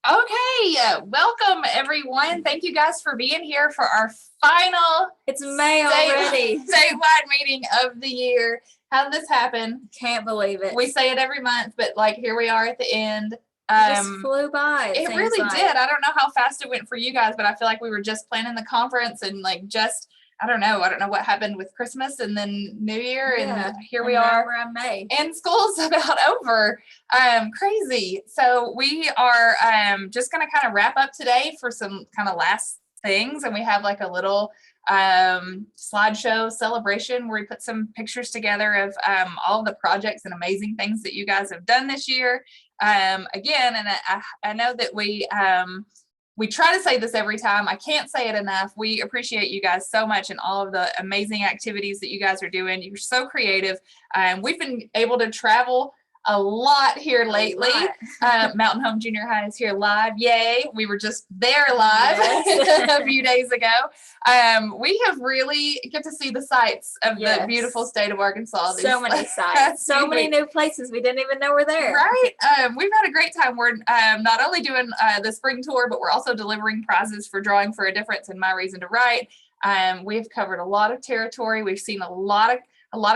Okay, welcome everyone. Thank you guys for being here for our final It's May already. statewide meeting of the year. How did this happen? Can't believe it. We say it every month, but like here we are at the end. It just flew by. It really did. I don't know how fast it went for you guys, but I feel like we were just planning the conference and I don't know what happened with Christmas and then New Year and here we are. We're in May. And school's about over. Crazy. So we are just going to kind of wrap up today for some kind of last things. And we have like a little slideshow celebration where we put some pictures together of all the projects and amazing things that you guys have done this year. Again, and I know that we try to say this every time. I can't say it enough. We appreciate you guys so much and all of the amazing activities that you guys are doing. You're so creative. We've been able to travel a lot here lately. Mountain Home Junior High is here live. Yay. We were just there live a few days ago. We have really get to see the sights of the beautiful state of Arkansas. So many sights, so many new places we didn't even know were there. Right. We've had a great time. We're not only doing the spring tour, but we're also delivering prizes for Drawing for a Difference and My Reason to Write. We've covered a lot of territory. We've seen a lot of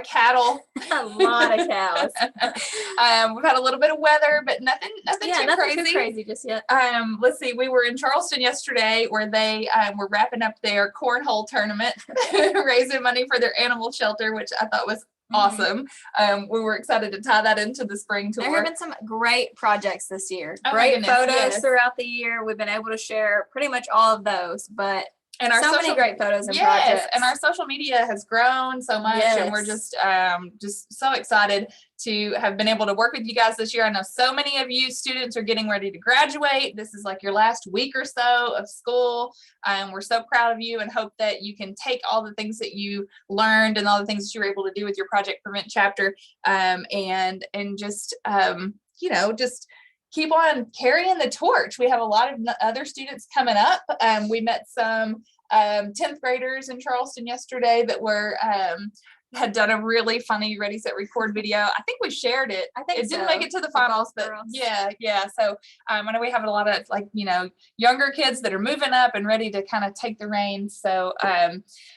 cattle. A lot of cows. We've had a little bit of weather, but nothing too crazy just yet. Let's see. We were in Charleston yesterday where they were wrapping up their cornhole tournament, raising money for their animal shelter, which I thought was awesome. We were excited to tie that into the spring tour. There have been some great projects this year. Great photos throughout the year. We've been able to share pretty much all of those, but many great photos and projects. And our social media has grown so much, and we're just so excited to have been able to work with you guys this year. I know so many of you students are getting ready to graduate. This is like your last week or so of school. We're so proud of you and hope that you can take all the things that you learned and all the things that you were able to do with your Project Prevent chapter, and just just keep on carrying the torch. We have a lot of other students coming up. We met some 10th graders in Charleston yesterday that had done a really funny Ready, Set, Record video. I think we shared it. I think it didn't make it to the finals, but yeah. So I know we have a lot of younger kids that are moving up and ready to kind of take the reins. So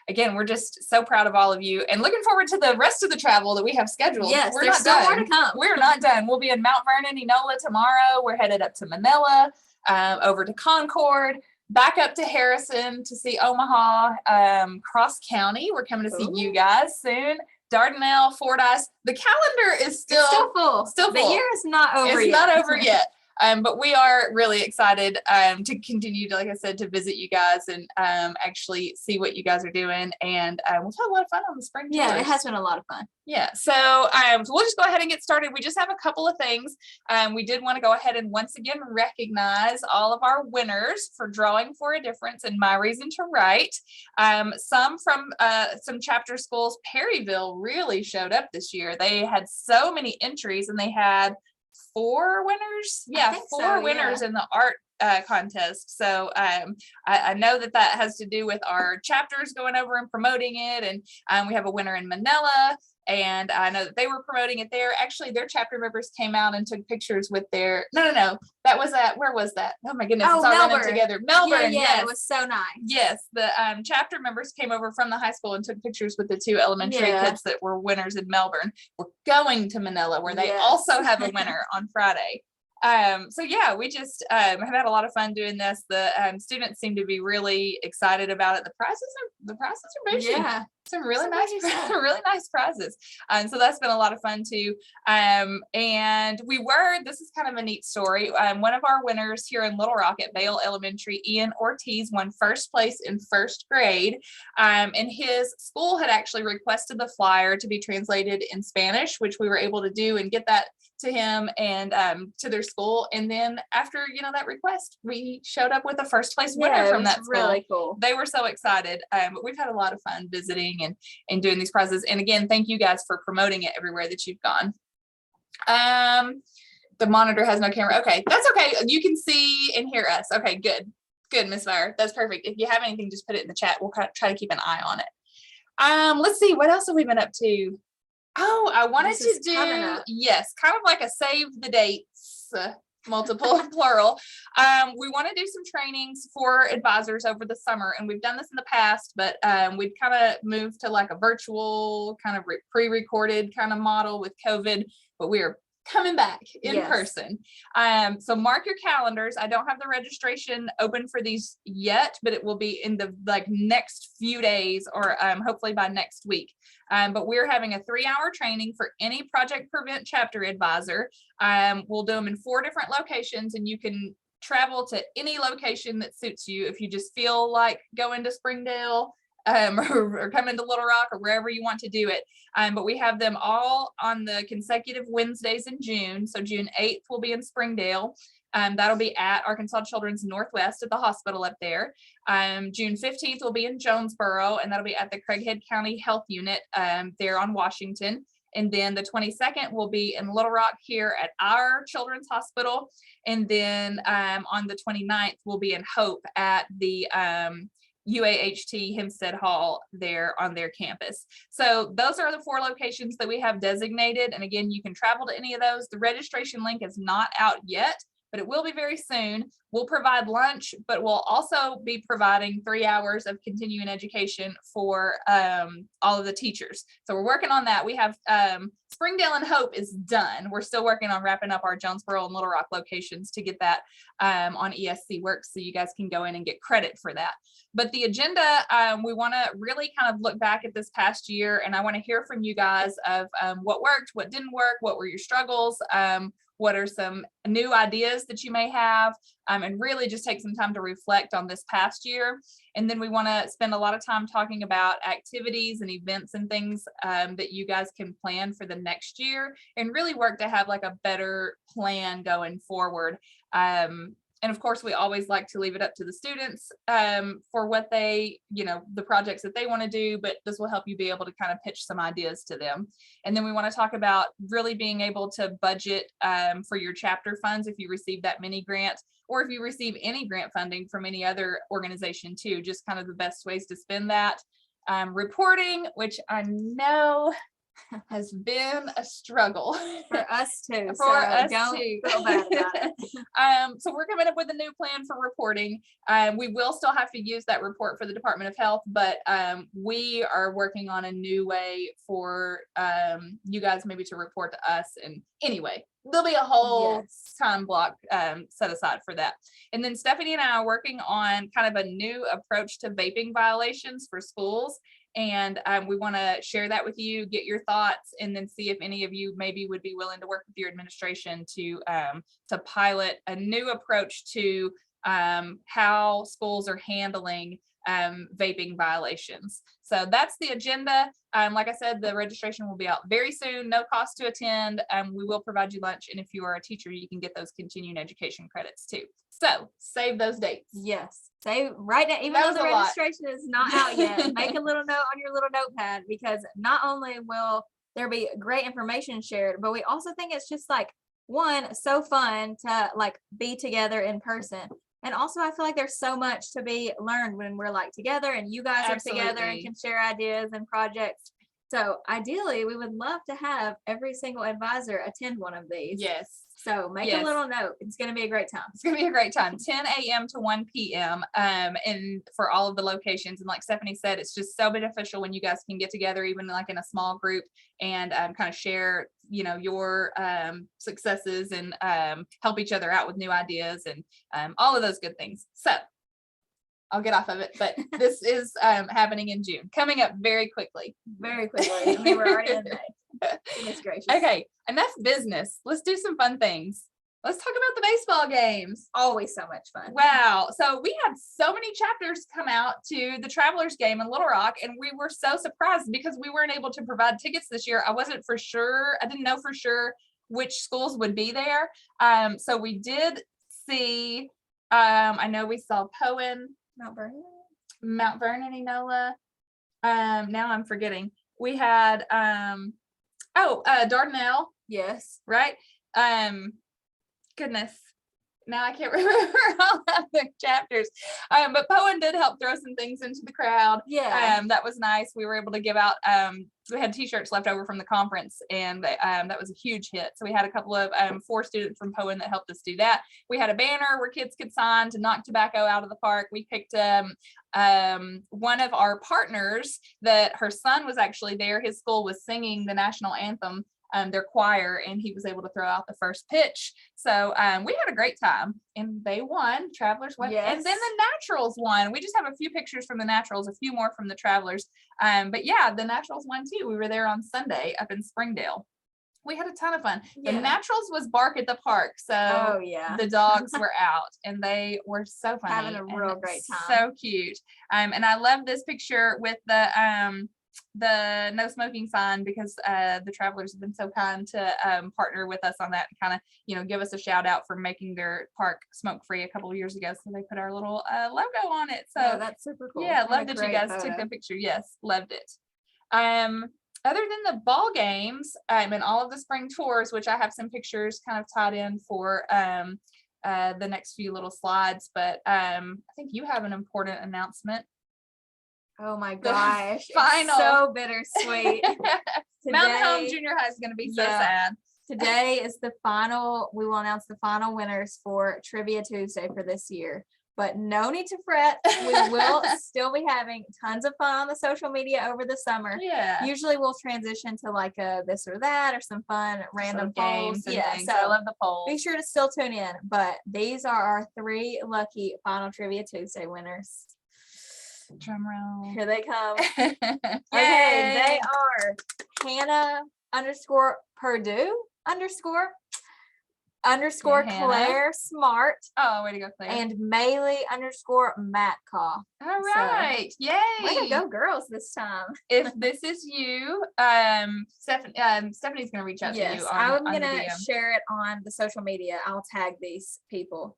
again, we're just so proud of all of you and looking forward to the rest of the travel that we have scheduled. Yes, we're there's not still done. more to come. We're not done. We'll be in Mount Vernon, Enola tomorrow. We're headed up to Manila, over to Concord, back up to Harrison to see Omaha, Cross County. We're coming to see you guys soon. Dardanelle, Fordyce. The calendar is still full. The year is not over yet. It's not over yet. But we are really excited to continue to, like I said, to visit you guys and actually see what you guys are doing. And we'll have a lot of fun on the spring tours. Yeah, it has been a lot of fun. Yeah. So we'll just go ahead and get started. We just have a couple of things. We did want to go ahead and once again recognize all of our winners for Drawing for a Difference and My Reason to Write. Some from some chapter schools. Perryville really showed up this year. They had so many entries and they had 4 winners. Yeah, 4 winners in the art contest. So I know that has to do with our chapters going over and promoting it. And we have a winner in Manila. And I know that they were promoting it there. Actually, their chapter members came out and took pictures with their. No. That was where was that? Oh my goodness! It's all running together. Melbourne. Yeah, yes. It was so nice. Yes, the chapter members came over from the high school and took pictures with the 2 elementary kids that were winners in Melbourne. We're going to Manila, where they also have a winner on Friday. So yeah, we just have had a lot of fun doing this. The students seem to be really excited about it. The prizes are boosting. Yeah. Some really nice prizes. So that's been a lot of fun too. And this is kind of a neat story. One of our winners here in Little Rock at Vale Elementary, Ian Ortiz, won first place in first grade. And his school had actually requested the flyer to be translated in Spanish, which we were able to do and get that to him and to their school. And then after that request, we showed up with a first place winner from that school. Really cool. They were so excited. But we've had a lot of fun visiting and doing these prizes. And again, thank you guys for promoting it everywhere that you've gone. The monitor has no camera. Okay, that's okay. You can see and hear us. Okay, good, Miss Fire. That's perfect. If you have anything, just put it in the chat. We'll try to keep an eye on it. Let's see, what else have we been up to? Oh, I wanted to do, yes, kind of like a save the dates multiple plural. We want to do some trainings for advisors over the summer, and we've done this in the past, but we've kind of moved to like a virtual kind of pre-recorded kind of model with COVID, but we are coming back in person. So mark your calendars. I don't have the registration open for these yet, but it will be in the like next few days, or hopefully by next week. But we're having a 3-hour training for any Project Prevent chapter advisor. We'll do them in 4 different locations, and you can travel to any location that suits you. If you just feel like going to Springdale, or come into Little Rock, or wherever you want to do it. But we have them all on the consecutive Wednesdays in June. So June 8th will be in Springdale. That'll be at Arkansas Children's Northwest at the hospital up there. June 15th will be in Jonesboro, and that'll be at the Craighead County Health Unit there on Washington. And then the 22nd will be in Little Rock here at our children's hospital. And then on the 29th, we'll be in Hope at the UAHT Hempstead Hall there on their campus. So those are the 4 locations that we have designated. And again, you can travel to any of those. The registration link is not out yet, but it will be very soon. We'll provide lunch, but we'll also be providing 3 hours of continuing education for all of the teachers. So we're working on that. We have Springdale and Hope is done. We're still working on wrapping up our Jonesboro and Little Rock locations to get that on ESC Works, so you guys can go in and get credit for that. But the agenda, we want to really kind of look back at this past year, and I want to hear from you guys of what worked, what didn't work, what were your struggles, what are some new ideas that you may have, and really just take some time to reflect on this past year. And then we want to spend a lot of time talking about activities and events and things that you guys can plan for the next year, and really work to have like a better plan going forward. And of course, we always like to leave it up to the students for what they, the projects that they want to do, but this will help you be able to kind of pitch some ideas to them. And then we want to talk about really being able to budget for your chapter funds if you receive that mini grant, or if you receive any grant funding from any other organization too, just kind of the best ways to spend that. Reporting, which I know has been a struggle for us too. Don't feel bad about it. So we're coming up with a new plan for reporting. We will still have to use that report for the Department of Health, but we are working on a new way for you guys maybe to report to us. And anyway, there'll be a whole time block set aside for that. And then Stephanie and I are working on kind of a new approach to vaping violations for schools. And we want to share that with you, get your thoughts, and then see if any of you maybe would be willing to work with your administration to pilot a new approach to how schools are handling vaping violations. So that's the agenda. Like I said, the registration will be out very soon, no cost to attend. We will provide you lunch, and if you are a teacher, you can get those continuing education credits too. So save those dates. Yes, save right now, even though the registration is not out yet. Make a little note on your little notepad, because not only will there be great information shared, but we also think it's just like, one, so fun to like be together in person. And also, I feel like there's so much to be learned when we're like together, and you guys are together and can share ideas and projects. So ideally, we would love to have every single advisor attend one of these. Yes. So make a little note. It's going to be a great time. It's going to be a great time. 10 a.m. to 1 p.m. And for all of the locations. And like Stephanie said, it's just so beneficial when you guys can get together, even like in a small group, and kind of share, your successes, and help each other out with new ideas, and all of those good things. So I'll get off of it, but this is happening in June, coming up very quickly. Very quickly. I mean, we're already in May. Goodness gracious. Okay, enough business. Let's do some fun things. Let's talk about the baseball games. Always so much fun. Wow. So we had so many chapters come out to the Travelers game in Little Rock, and we were so surprised because we weren't able to provide tickets this year. I wasn't for sure. I didn't know for sure which schools would be there. So we did see, I know we saw Poen, Mount Vernon, Enola. Now I'm forgetting. We had, Dardanelle. Yes. Right. Goodness. now I can't remember all of the chapters. But Poen did help throw some things into the crowd. Yeah. That was nice. We were able to give out, we had t-shirts left over from the conference, and that was a huge hit. So we had a couple of 4 students from Poen that helped us do that. We had a banner where kids could sign to knock tobacco out of the park. We picked one of our partners that her son was actually there. His school was singing the national anthem, their choir, and he was able to throw out the first pitch. So we had a great time, and they won. Travelers won. Yes. And then the Naturals won. We just have a few pictures from the Naturals, a few more from the Travelers. But yeah, the Naturals won too. We were there on Sunday up in Springdale. We had a ton of fun. The Naturals was bark at the park, so the dogs were out, and they were so funny, having a real great time. So cute. And I love this picture with the no smoking sign, because the Travelers have been so kind to partner with us on that and kind of give us a shout out for making their park smoke free a couple of years ago. So they put our little logo on it. So that's super cool. Yeah, loved that you guys took the picture. Yes, loved it. Other than the ball games and all of the spring tours, which I have some pictures kind of tied in for the next few little slides, but I think you have an important announcement. Oh my gosh. Final. It's so bittersweet. Mountain Home Junior High is going to be so sad. Today is the final. We will announce the final winners for Trivia Tuesday for this year. But no need to fret. We will still be having tons of fun on the social media over the summer. Yeah. Usually we'll transition to like a this or that or some fun random games. polls. So I love the polls. Be sure to still tune in. But these are our 3 lucky final Trivia Tuesday winners. Drum roll. Here they come. Okay, they are Hannah _Purdue _ Claire Smart. Oh, way to go, Claire. And Maylee _Matcaw. All right. So, yay. Way to go, girls, this time. If this is you, Stephanie's going to reach out to you. I'm going to share it on the social media. I'll tag these people.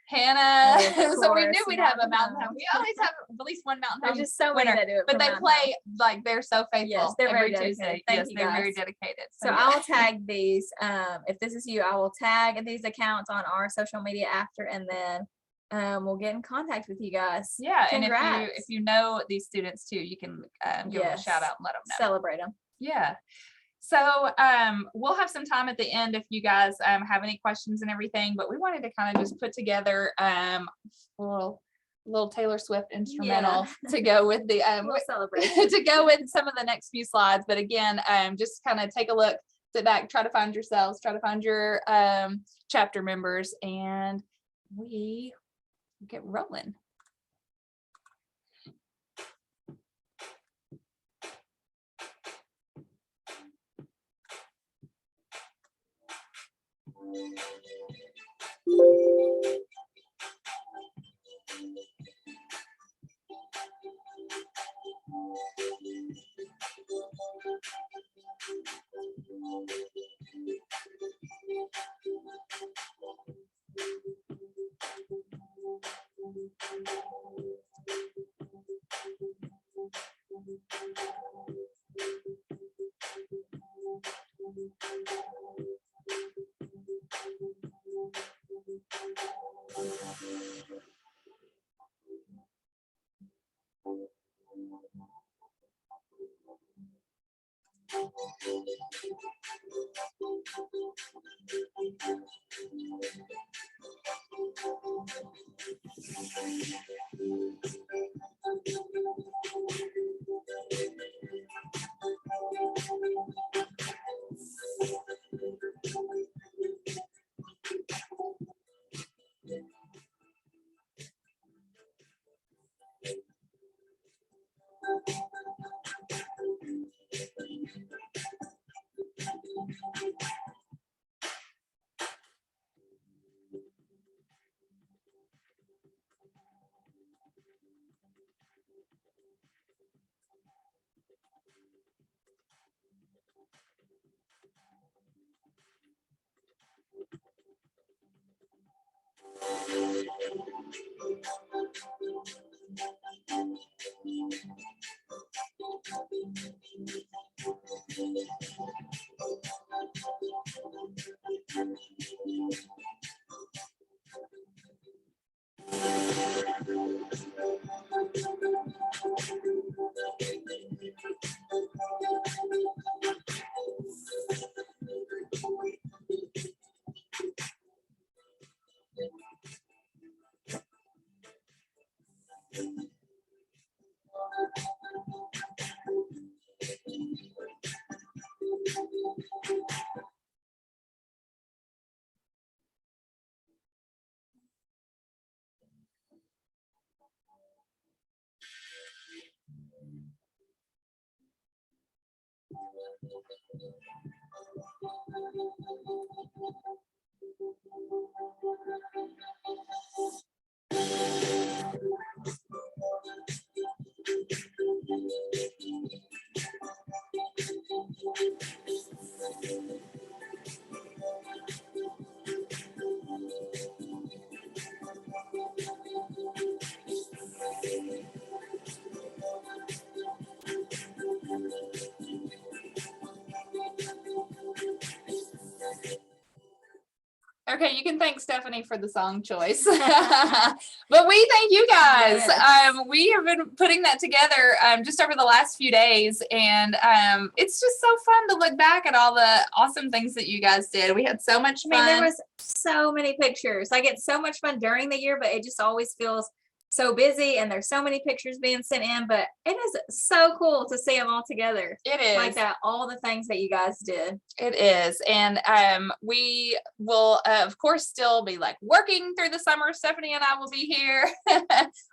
Hannah. So we knew we'd have a Mountain Home. We always have at least one Mountain Home. There's just so many that do it. But they play like they're so faithful. Yes, they're every very Tuesday. Thank you, they're guys. very dedicated. So I'll tag these. If this is you, I will tag these accounts on our social media after, and then we'll get in contact with you guys. Yeah, Congrats. And if you know these students too, you can give them a shout out and let them know. Celebrate them. Yeah. So we'll have some time at the end if you guys have any questions and everything, but we wanted to kind of just put together a little Taylor Swift instrumental to go with the celebration to go with some of the next few slides. But again, just kind of take a look, sit back, try to find yourselves, try to find your chapter members, and we get rolling. Okay, you can thank Stephanie for the song choice. But we thank you guys. Yes. We have been putting that together just over the last few days, and it's just so fun to look back at all the awesome things that you guys did. We had so much fun. I mean, there was so many pictures. Like, it's so much fun during the year, but it just always feels so busy, and there's so many pictures being sent in, but it is so cool to see them all together. It is. Like that, all the things that you guys did. It is. And we will, of course, still be like working through the summer. Stephanie and I will be here.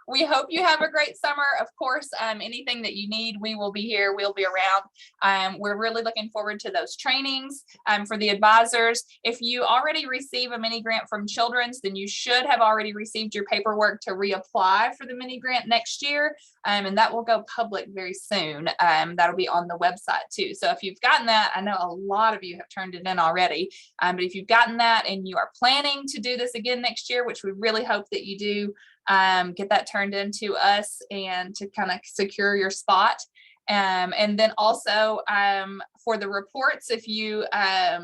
We hope you have a great summer. Of course, anything that you need, we will be here. We'll be around. We're really looking forward to those trainings for the advisors. If you already receive a mini grant from Children's, then you should have already received your paperwork to reapply for the mini grant next year. And that will go public very soon. That'll be on the website too. So if you've gotten that, I know a lot of you have turned it in already. But if you've gotten that and you are planning to do this again next year, which we really hope that you do, get that turned into us and to kind of secure your spot. And then also for the reports, if you, I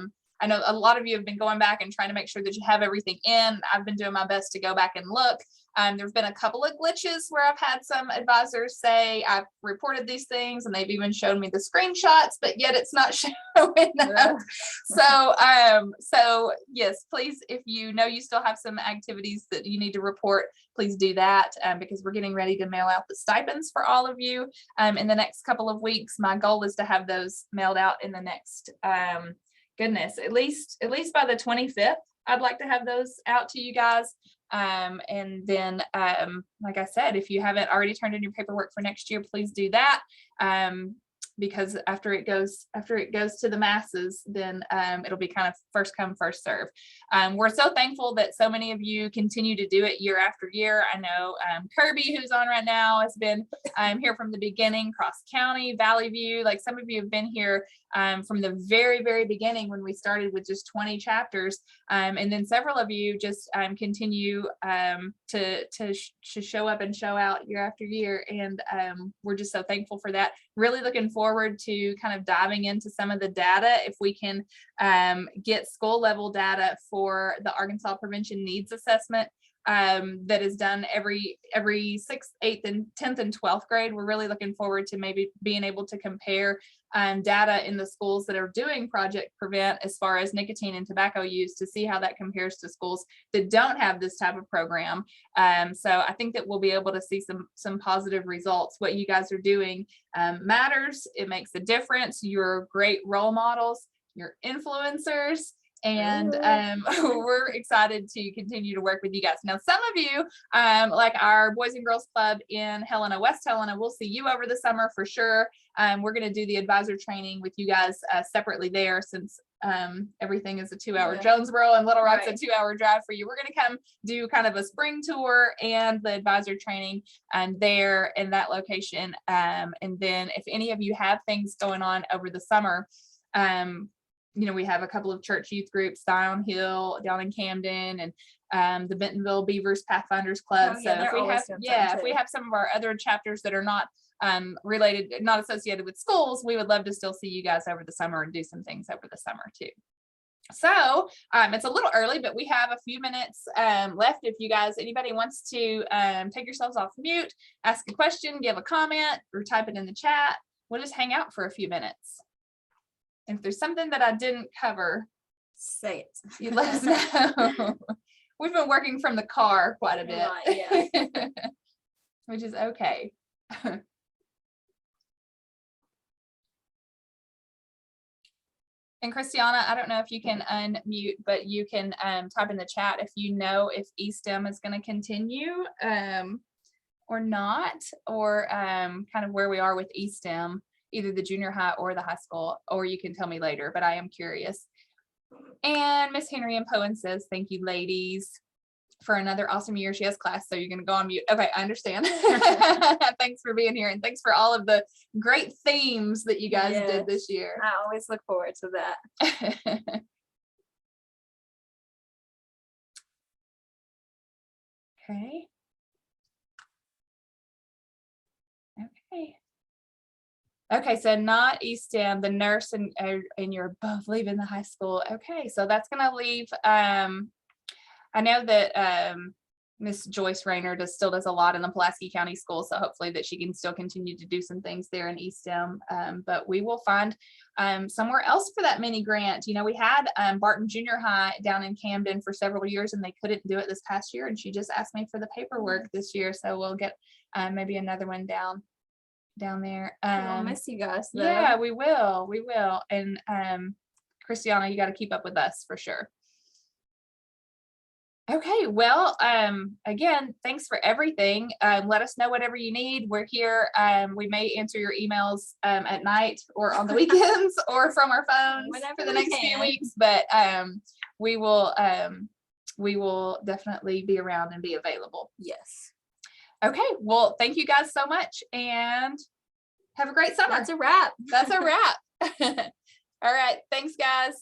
know a lot of you have been going back and trying to make sure that you have everything in. I've been doing my best to go back and look. There's been a couple of glitches where I've had some advisors say I've reported these things and they've even shown me the screenshots, but yet it's not showing up. So yes, please, if you know you still have some activities that you need to report, please do that because we're getting ready to mail out the stipends for all of you in the next couple of weeks. My goal is to have those mailed out in the next, goodness, at least by the 25th. I'd like to have those out to you guys. And then, like I said, if you haven't already turned in your paperwork for next year, please do that. Because after it goes to the masses, then it'll be kind of first come, first serve. We're so thankful that so many of you continue to do it year after year. I know Kirby, who's on right now, has been here from the beginning, Cross County, Valley View. Like some of you have been here from the very, very beginning when we started with just 20 chapters. And then several of you just continue to show up and show out year after year. And we're just so thankful for that. Really looking forward to kind of diving into some of the data. If we can get school level data for the Arkansas Prevention Needs Assessment that is done every 6th, 8th, and 10th and 12th grade. We're really looking forward to maybe being able to compare data in the schools that are doing Project Prevent as far as nicotine and tobacco use to see how that compares to schools that don't have this type of program. So I think that we'll be able to see some positive results. What you guys are doing matters. It makes a difference. You're great role models. You're influencers. And we're excited to continue to work with you guys. Now, some of you, like our Boys and Girls Club in Helena, West Helena, we'll see you over the summer for sure. We're going to do the advisor training with you guys separately there, since everything is a 2-hour Jonesboro and Little Rock's a 2-hour drive for you. We're going to come do kind of a spring tour and the advisor training there in that location. And then if any of you have things going on over the summer, you know, we have a couple of church youth groups, Downhill down in Camden, and the Bentonville Beavers Pathfinders Club. So if we have some of our other chapters that are not related, not associated with schools, we would love to still see you guys over the summer and do some things over the summer too. So it's a little early, but we have a few minutes left. If you guys, anybody wants to take yourselves off mute, ask a question, give a comment, or type it in the chat, we'll just hang out for a few minutes. If there's something that I didn't cover, say it. You let us know. We've been working from the car quite a bit. Yeah. which is okay. And Christiana, I don't know if you can unmute, but you can type in the chat if you know if eSTEM is going to continue or not, or kind of where we are with eSTEM, either the junior high or the high school, or you can tell me later, but I am curious. And Miss Henry and Poen says, thank you, ladies, for another awesome year. She has class, so you're going to go on mute. Okay, I understand. Thanks for being here, and thanks for all of the great themes that you guys did this year. I always look forward to that. Okay. Okay, so not eSTEM, the nurse and you're both leaving the high school. Okay, so that's going to leave, I know that Miss Joyce Rayner still does a lot in the Pulaski County School, so hopefully that she can still continue to do some things there in eSTEM, but we will find somewhere else for that mini grant. You know, we had Barton Junior High down in Camden for several years, and they couldn't do it this past year, and she just asked me for the paperwork this year, so we'll get maybe another one down there. I'll miss you guys though. Yeah, we will, and Christiana, you got to keep up with us for sure. Okay, well, again, thanks for everything. Let us know whatever you need. We're here. We may answer your emails at night or on the weekends or from our phones for the next few weeks, but we will definitely be around and be available. Yes. Okay, well, thank you guys so much, and have a great summer. That's a wrap. That's a wrap. All right, thanks, guys.